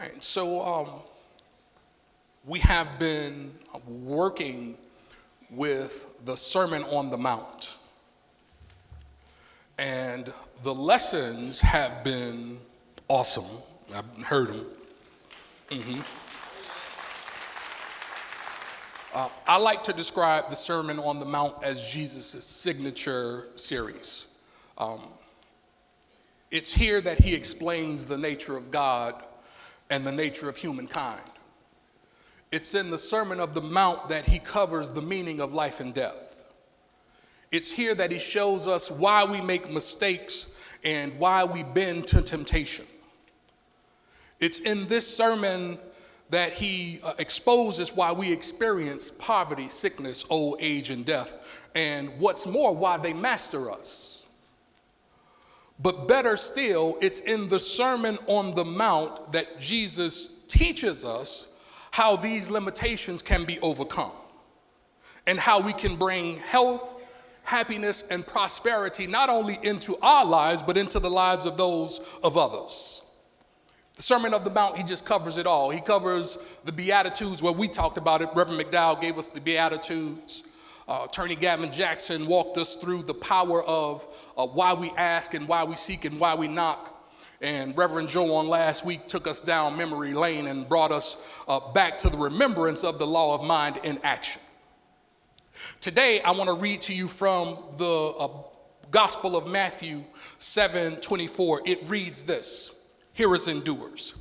Right, so we have been working with the Sermon on the Mount, and the lessons have been awesome. I've heard them. I like to describe the Sermon on the Mount as Jesus' signature series. It's here that he explains the nature of God and the nature of humankind. It's in the Sermon of the Mount that he covers the meaning of life and death. It's here that he shows us why we make mistakes and why we bend to temptation. It's in this sermon that he exposes why we experience poverty, sickness, old age, and death, and what's more, why they master us. But better still, it's in the Sermon on the Mount that Jesus teaches us how these limitations can be overcome and how we can bring health, happiness, and prosperity not only into our lives, but into the lives of those of others. The Sermon of the Mount, he just covers it all. He covers the Beatitudes where we talked about it. Reverend McDowell gave us the Beatitudes. Attorney Gavin Jackson walked us through the power of why we ask and why we seek and why we knock. And Reverend Joe on last week took us down memory lane and brought us back to the remembrance of the law of mind in action. Today, I want to read to you from the Gospel of Matthew 7:24. It reads this. Here is in DOERS.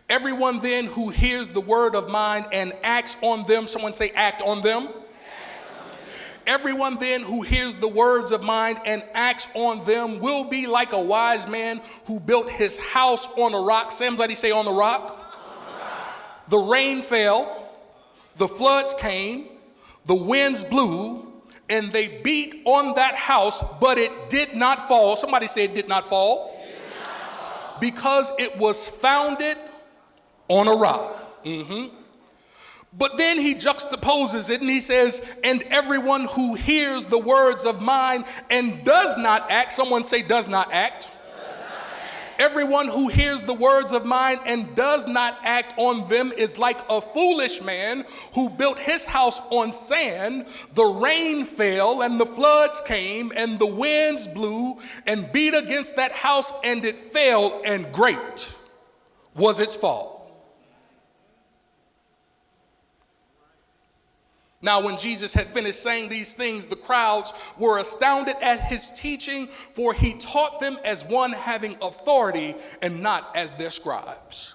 Everyone then who hears the word of mine and acts on them, someone say act on them. Everyone then who hears the words of mine and acts on them will be like a wise man who built his house on a rock. Somebody say on the rock. On the rock. The rain fell, the floods came, the winds blew, and they beat on that house, but it did not fall. Somebody say it did not fall. It did not fall. Because it was founded on a rock. But then he juxtaposes it and he says, and everyone who hears the words of mine and does not act, someone say does not act. Everyone who hears the words of mine and does not act on them is like a foolish man who built his house on sand. The rain fell and the floods came and the winds blew and beat against that house and it fell, and great was its fall. Now, when Jesus had finished saying these things, the crowds were astounded at his teaching, for he taught them as one having authority and not as their scribes.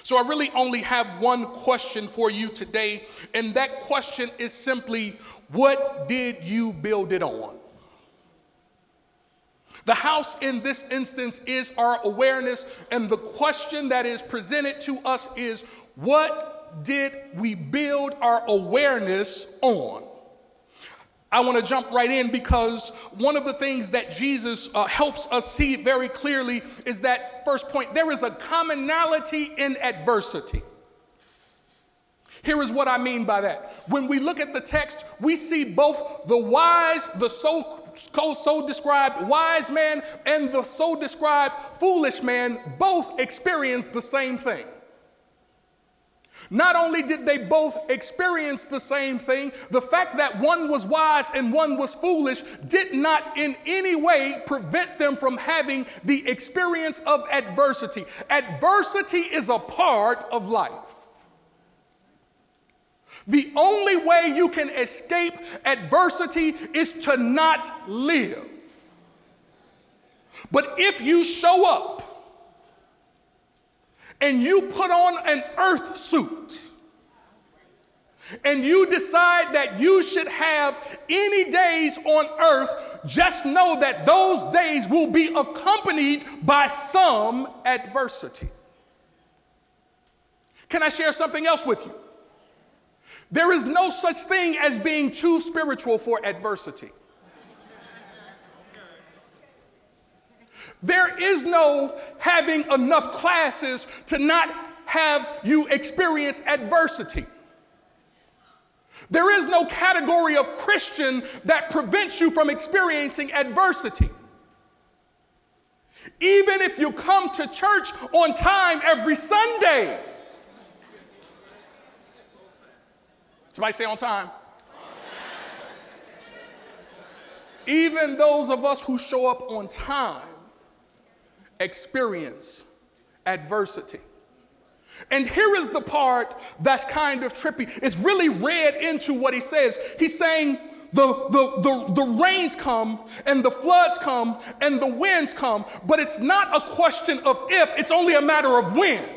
So I really only have one question for you today, and that question is simply, what did you build it on? The house in this instance is our awareness, and the question that is presented to us is, what did we build our awareness on? I want to jump right in because one of the things that Jesus helps us see very clearly is that first point, there is a commonality in adversity. Here is what I mean by that. When we look at the text, we see both the wise, the so described wise man and the so described foolish man both experience the same thing. Not only did they both experience the same thing, the fact that one was wise and one was foolish did not in any way prevent them from having the experience of adversity. Adversity is a part of life. The only way you can escape adversity is to not live. But if you show up and you put on an earth suit, and you decide that you should have any days on earth, just know that those days will be accompanied by some adversity. Can I share something else with you? There is no such thing as being too spiritual for adversity. There is no having enough classes to not have you experience adversity. There is no category of Christian that prevents you from experiencing adversity. Even if you come to church on time every Sunday. Somebody say on time. Even those of us who show up on time experience adversity. And here is the part that's kind of trippy. It's really read into what he says. He's saying the rains come and the floods come and the winds come, but it's not a question of if, it's only a matter of when.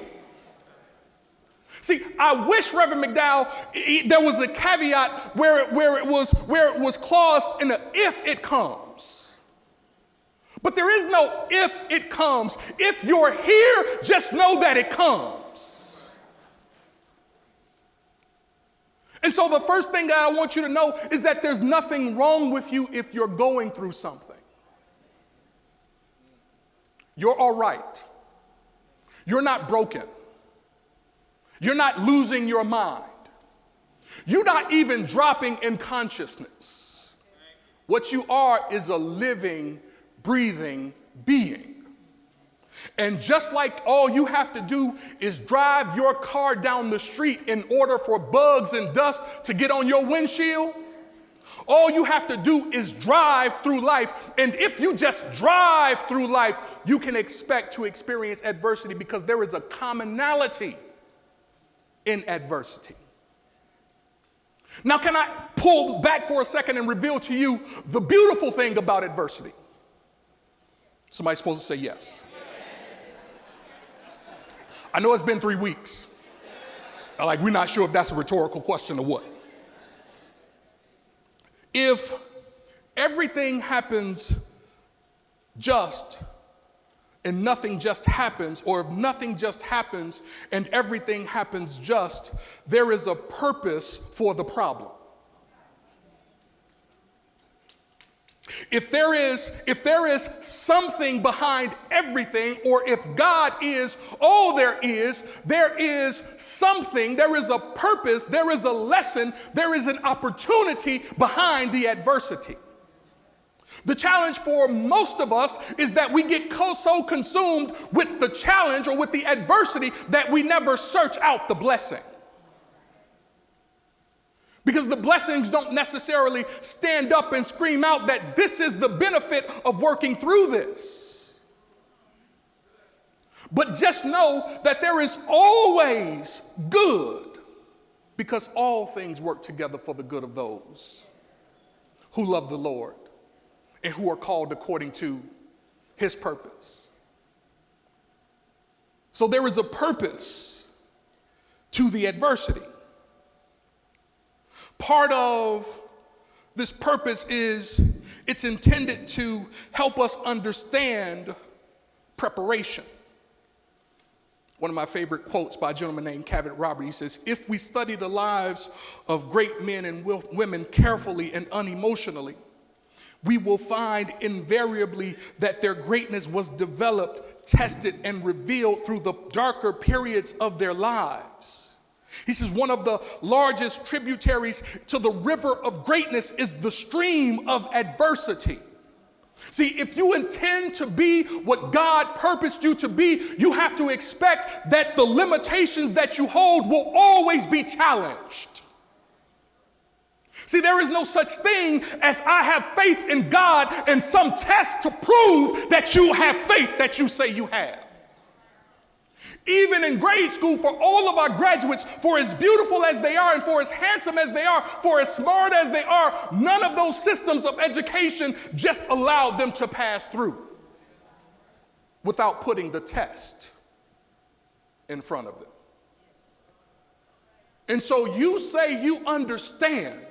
See, I wish, Reverend McDowell, there was a caveat where it was claused in the if it comes. But there is no if it comes. If you're here, just know that it comes. And so the first thing that I want you to know is that there's nothing wrong with you if you're going through something. You're all right. You're not broken. You're not losing your mind. You're not even dropping in consciousness. What you are is a living, breathing being. And just like all you have to do is drive your car down the street in order for bugs and dust to get on your windshield, all you have to do is drive through life. And if you just drive through life, you can expect to experience adversity because there is a commonality in adversity. Now, can I pull back for a second and reveal to you the beautiful thing about adversity? Somebody's supposed to say yes. I know it's been 3 weeks. Like, we're not sure if that's a rhetorical question or what. If everything happens just and nothing just happens, or if nothing just happens and everything happens just, there is a purpose for the problem. If there is something behind everything, or if God is all there is something, there is a purpose, there is a lesson, there is an opportunity behind the adversity. The challenge for most of us is that we get so consumed with the challenge or with the adversity that we never search out the blessing. Because the blessings don't necessarily stand up and scream out that this is the benefit of working through this. But just know that there is always good, because all things work together for the good of those who love the Lord and who are called according to his purpose. So there is a purpose to the adversity. Part of this purpose is it's intended to help us understand preparation. One of my favorite quotes by a gentleman named Cavett Robert, he says, "If we study the lives of great men and women carefully and unemotionally, we will find invariably that their greatness was developed, tested, and revealed through the darker periods of their lives." He says one of the largest tributaries to the river of greatness is the stream of adversity. See, if you intend to be what God purposed you to be, you have to expect that the limitations that you hold will always be challenged. See, there is no such thing as I have faith in God and some test to prove that you have faith that you say you have. Even in grade school, for all of our graduates, for as beautiful as they are and for as handsome as they are, for as smart as they are, none of those systems of education just allowed them to pass through without putting the test in front of them. And so you say you understand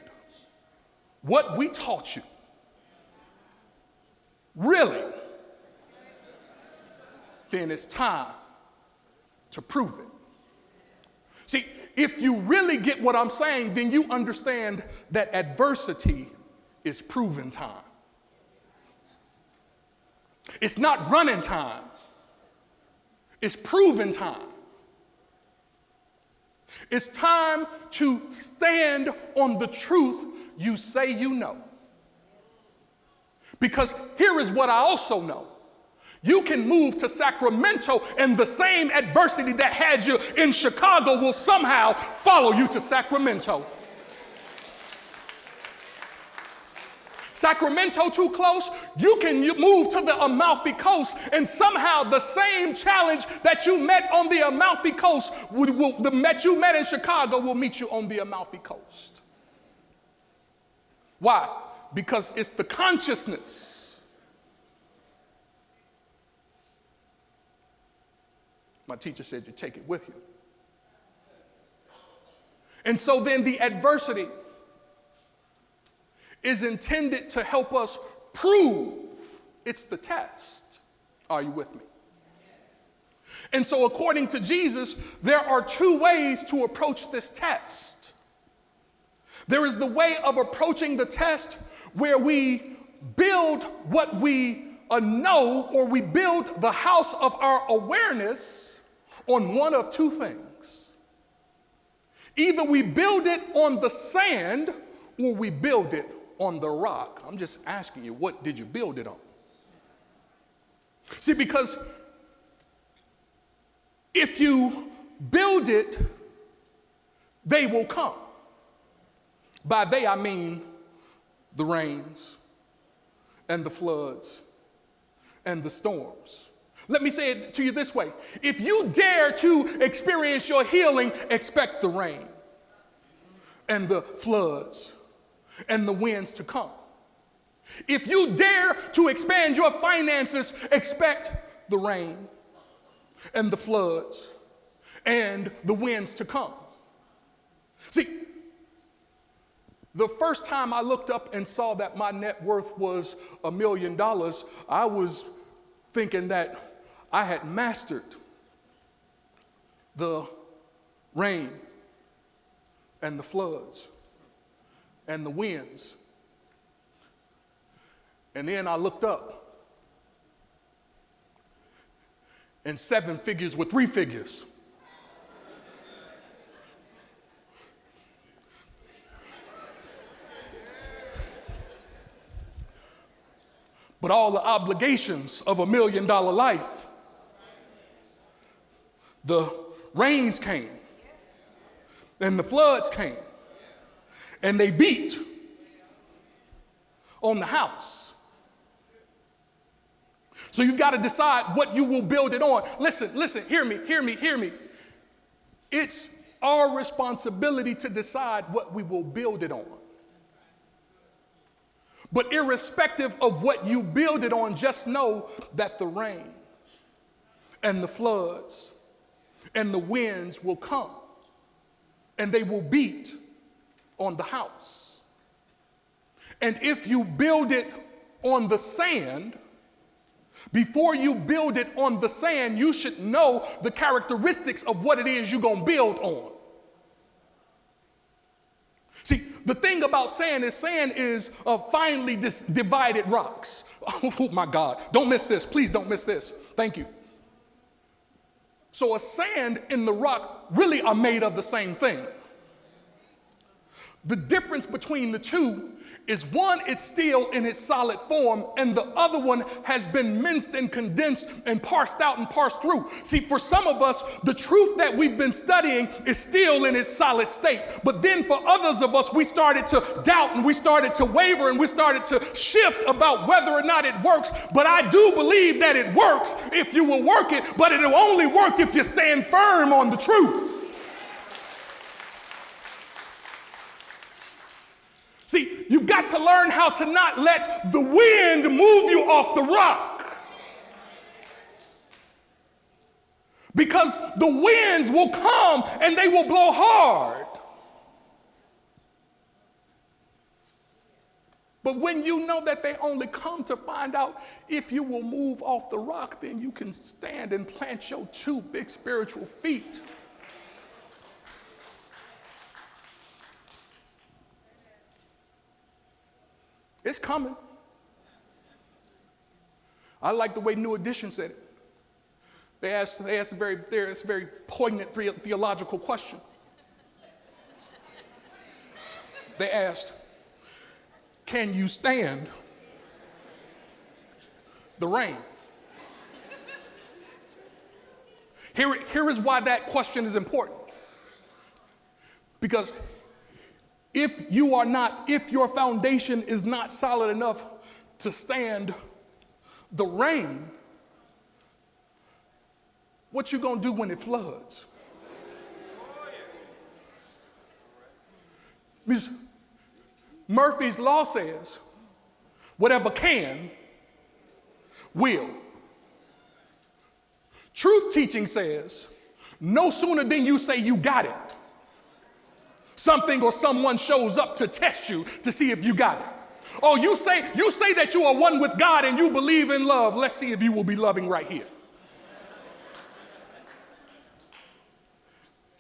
what we taught you. Really? Then it's time to prove it. See, if you really get what I'm saying, then you understand that adversity is proven time. It's not running time. It's proven time. It's time to stand on the truth you say you know. Because here is what I also know. You can move to Sacramento and the same adversity that had you in Chicago will somehow follow you to Sacramento. Sacramento too close, you can move to the Amalfi Coast, and somehow the same challenge that you met on the Amalfi Coast, that you met in Chicago, will meet you on the Amalfi Coast. Why? Because it's the consciousness. My teacher said you take it with you. And so then the adversity is intended to help us prove. It's the test. Are you with me? And so according to Jesus, there are two ways to approach this test. There is the way of approaching the test where we build what we know, or we build the house of our awareness on one of two things. Either we build it on the sand or we build it on the rock. I'm just asking you, what did you build it on? See, because if you build it, they will come. By they, I mean the rains and the floods and the storms. Let me say it to you this way. If you dare to experience your healing, expect the rain and the floods and the winds to come. If you dare to expand your finances, expect the rain and the floods and the winds to come. See, the first time I looked up and saw that my net worth was $1 million, I was thinking that I had mastered the rain and the floods and the winds. And then I looked up, and 7 figures were 3 figures. But all the obligations of $1 million life, the rains came and the floods came and they beat on the house. So you've got to decide what you will build it on. Listen, hear me. It's our responsibility to decide what we will build it on. But irrespective of what you build it on, just know that the rain and the floods and the winds will come and they will beat on the house. And if you build it on the sand, before you build it on the sand, you should know the characteristics of what it is you're going to build on. See, the thing about sand is finely divided rocks. Oh my God, don't miss this. Please don't miss this. Thank you. So a sand and the rock really are made of the same thing. The difference between the two is one is still in its solid form and the other one has been minced and condensed and parsed out and parsed through. See, for some of us, the truth that we've been studying is still in its solid state. But then for others of us, we started to doubt and we started to waver and we started to shift about whether or not it works. But I do believe that it works if you will work it, but it'll only work if you stand firm on the truth. See, you've got to learn how to not let the wind move you off the rock. Because the winds will come and they will blow hard. But when you know that they only come to find out if you will move off the rock, then you can stand and plant your 2 big spiritual feet. It's coming. I like the way New Edition said it. They asked a very poignant theological question. They asked, can you stand the rain? Here is why that question is important. Because if your foundation is not solid enough to stand the rain, what you gonna do when it floods? Because Murphy's Law says, whatever can, will. Truth teaching says, no sooner than you say you got it, something or someone shows up to test you to see if you got it. Oh, you say that you are one with God and you believe in love. Let's see if you will be loving right here.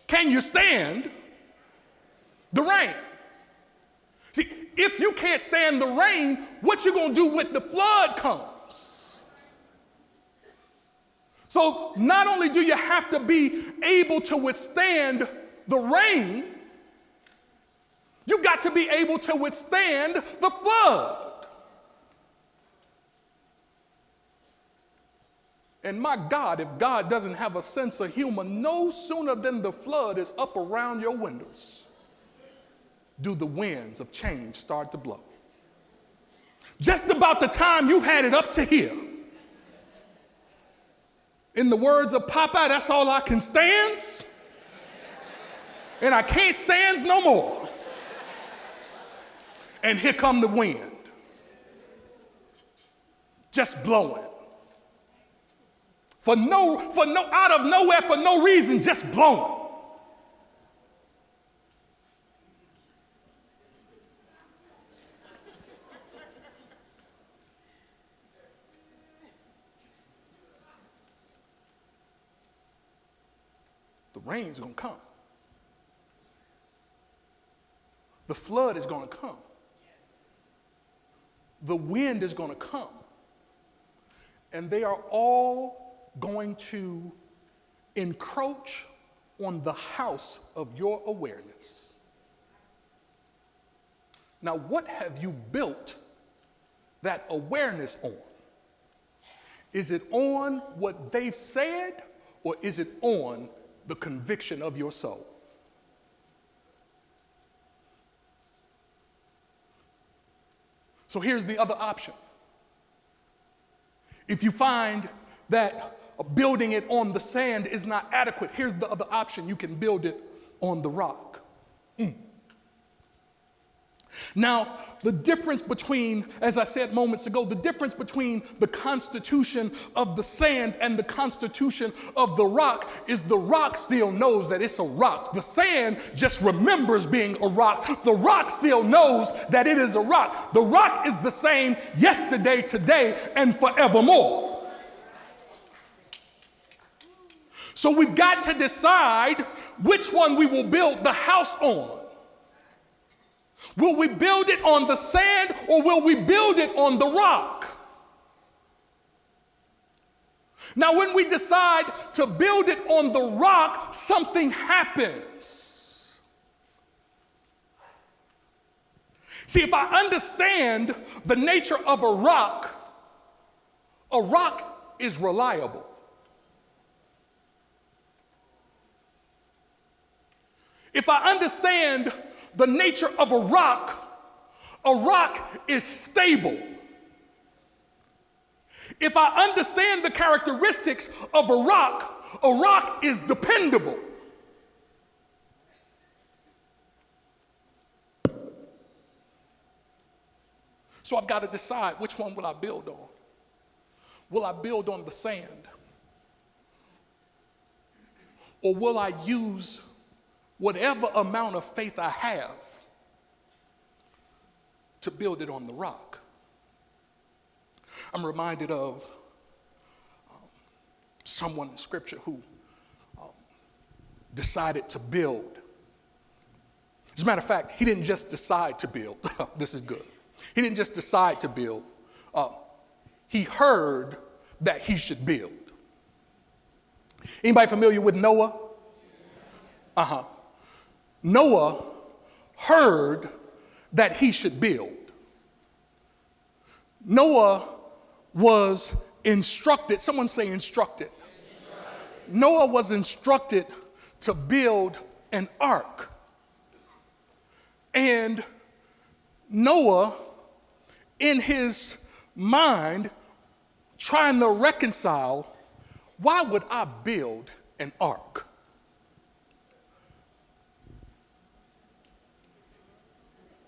Can you stand the rain? See, if you can't stand the rain, what you gonna do when the flood comes? So not only do you have to be able to withstand the rain, you've got to be able to withstand the flood. And my God, if God doesn't have a sense of humor, no sooner than the flood is up around your windows do the winds of change start to blow. Just about the time you've had it up to here. In the words of Popeye, that's all I can stands, and I can't stands no more. And here come the wind, just blowing. Out of nowhere, for no reason, just blowing. The rain's gonna come. The flood is gonna come. The wind is gonna come. And they are all going to encroach on the house of your awareness. Now, what have you built that awareness on? Is it on what they've said, or is it on the conviction of your soul? So here's the other option. If you find that building it on the sand is not adequate, here's the other option. You can build it on the rock. Now, the difference between, as I said moments ago, the difference between the constitution of the sand and the constitution of the rock is the rock still knows that it's a rock. The sand just remembers being a rock. The rock still knows that it is a rock. The rock is the same yesterday, today, and forevermore. So we've got to decide which one we will build the house on. Will we build it on the sand, or will we build it on the rock? Now, when we decide to build it on the rock, something happens. See, if I understand the nature of a rock is reliable. If I understand the nature of a rock is stable. If I understand the characteristics of a rock is dependable. So I've got to decide, which one will I build on? Will I build on the sand? Or will I use whatever amount of faith I have to build it on the rock? I'm reminded of someone in Scripture who decided to build. As a matter of fact, he didn't just decide to build. This is good. He didn't just decide to build. He heard that he should build. Anybody familiar with Noah? Noah heard that he should build. Noah was instructed, someone say instructed. Noah was instructed to build an ark. And Noah, in his mind, trying to reconcile, why would I build an ark?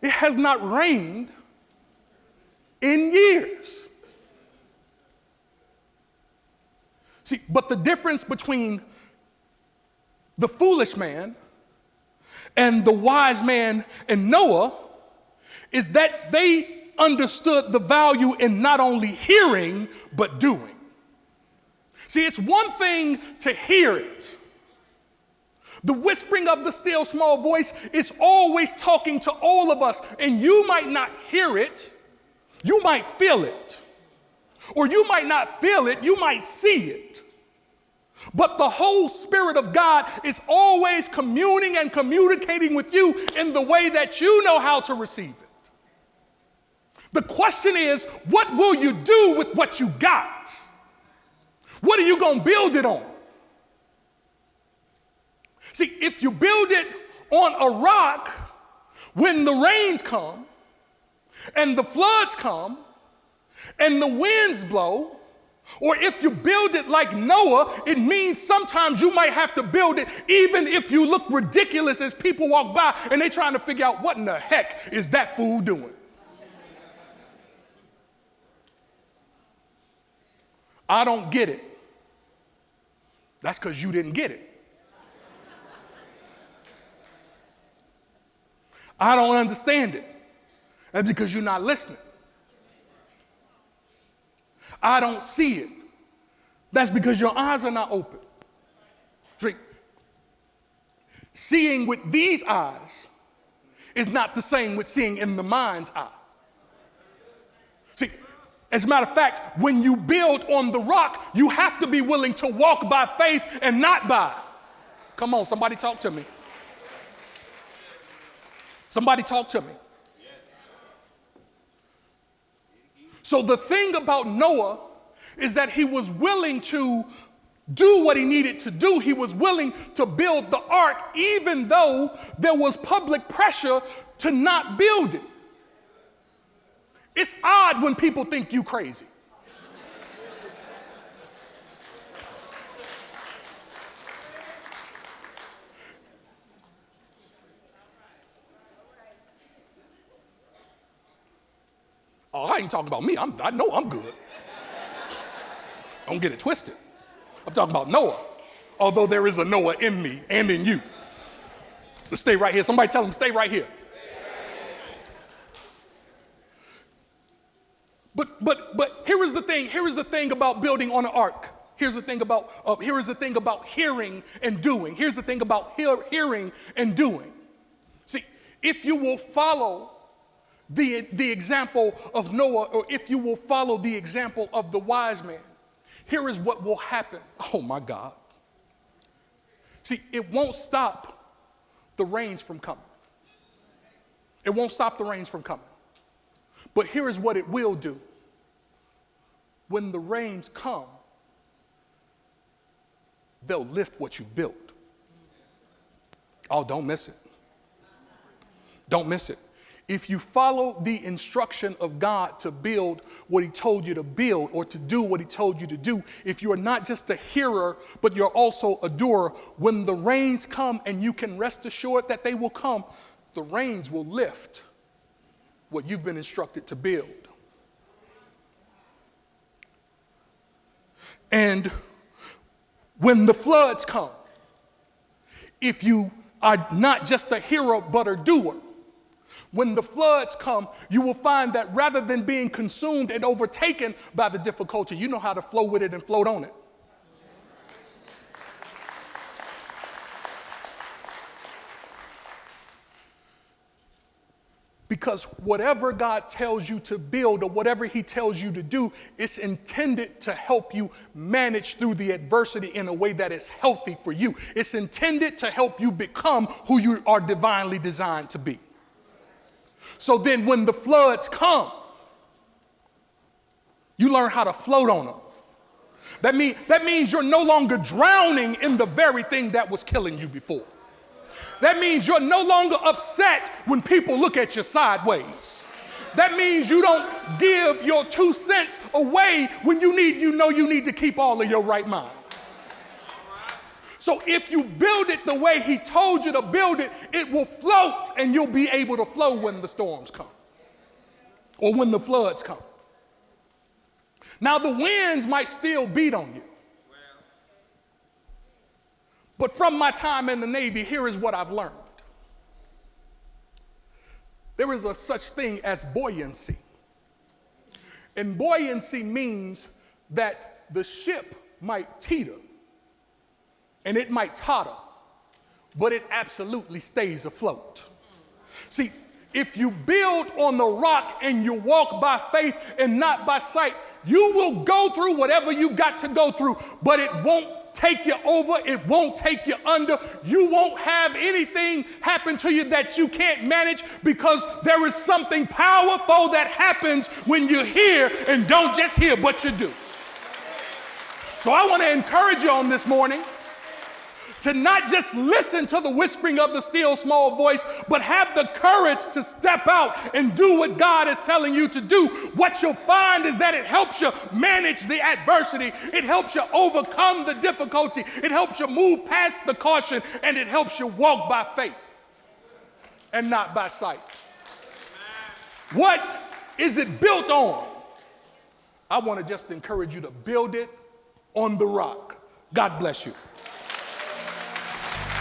It has not rained in years. See, but the difference between the foolish man and the wise man and Noah is that they understood the value in not only hearing, but doing. See, it's one thing to hear it. The whispering of the still small voice is always talking to all of us, and you might not hear it, you might feel it. Or you might not feel it, you might see it. But the whole Spirit of God is always communing and communicating with you in the way that you know how to receive it. The question is, what will you do with what you got? What are you going to build it on? See, if you build it on a rock, when the rains come and the floods come and the winds blow, or if you build it like Noah, it means sometimes you might have to build it even if you look ridiculous as people walk by and they're trying to figure out what in the heck is that fool doing. I don't get it. That's because you didn't get it. I don't understand it. That's because you're not listening. I don't see it. That's because your eyes are not open. See, seeing with these eyes is not the same with seeing in the mind's eye. See, as a matter of fact, when you build on the rock, you have to be willing to walk by faith and not by. Come on, somebody talk to me. Somebody talk to me. So the thing about Noah is that he was willing to do what he needed to do. He was willing to build the ark even though there was public pressure to not build it. It's odd when people think you crazy. Oh, I ain't talking about me. I know I'm good. Don't get it twisted. I'm talking about Noah, although there is a Noah in me and in you. Let's stay right here. Somebody tell him, stay right here. But here is the thing. Here is the thing about building on an ark. Here's the thing about hearing and doing. Here's the thing about hearing and doing. See, if you will follow the example of Noah, or if you will follow the example of the wise man, here is what will happen. Oh my God. See, it won't stop the rains from coming. It won't stop the rains from coming. But here is what it will do. When the rains come, they'll lift what you built. Oh, don't miss it. Don't miss it. If you follow the instruction of God to build what he told you to build, or to do what he told you to do, if you are not just a hearer, but you're also a doer, when the rains come, and you can rest assured that they will come, the rains will lift what you've been instructed to build. And when the floods come, if you are not just a hearer, but a doer, when the floods come, you will find that rather than being consumed and overtaken by the difficulty, you know how to flow with it and float on it. Because whatever God tells you to build, or whatever he tells you to do, it's intended to help you manage through the adversity in a way that is healthy for you. It's intended to help you become who you are divinely designed to be. So then when the floods come, you learn how to float on them. That means you're no longer drowning in the very thing that was killing you before. That means you're no longer upset when people look at you sideways. That means you don't give your 2 cents away when you need to keep all of your right mind. So if you build it the way he told you to build it, it will float and you'll be able to flow when the storms come or when the floods come. Now the winds might still beat on you. But from my time in the Navy, here is what I've learned. There is a such thing as buoyancy. And buoyancy means that the ship might teeter and it might totter, but it absolutely stays afloat. See, if you build on the rock and you walk by faith and not by sight, you will go through whatever you've got to go through, but it won't take you over, it won't take you under. You won't have anything happen to you that you can't manage, because there is something powerful that happens when you hear, and don't just hear, but you do. So I want to encourage you on this morning to not just listen to the whispering of the still small voice, but have the courage to step out and do what God is telling you to do. What you'll find is that it helps you manage the adversity. It helps you overcome the difficulty. It helps you move past the caution, and it helps you walk by faith and not by sight. What is it built on? I want to just encourage you to build it on the rock. God bless you.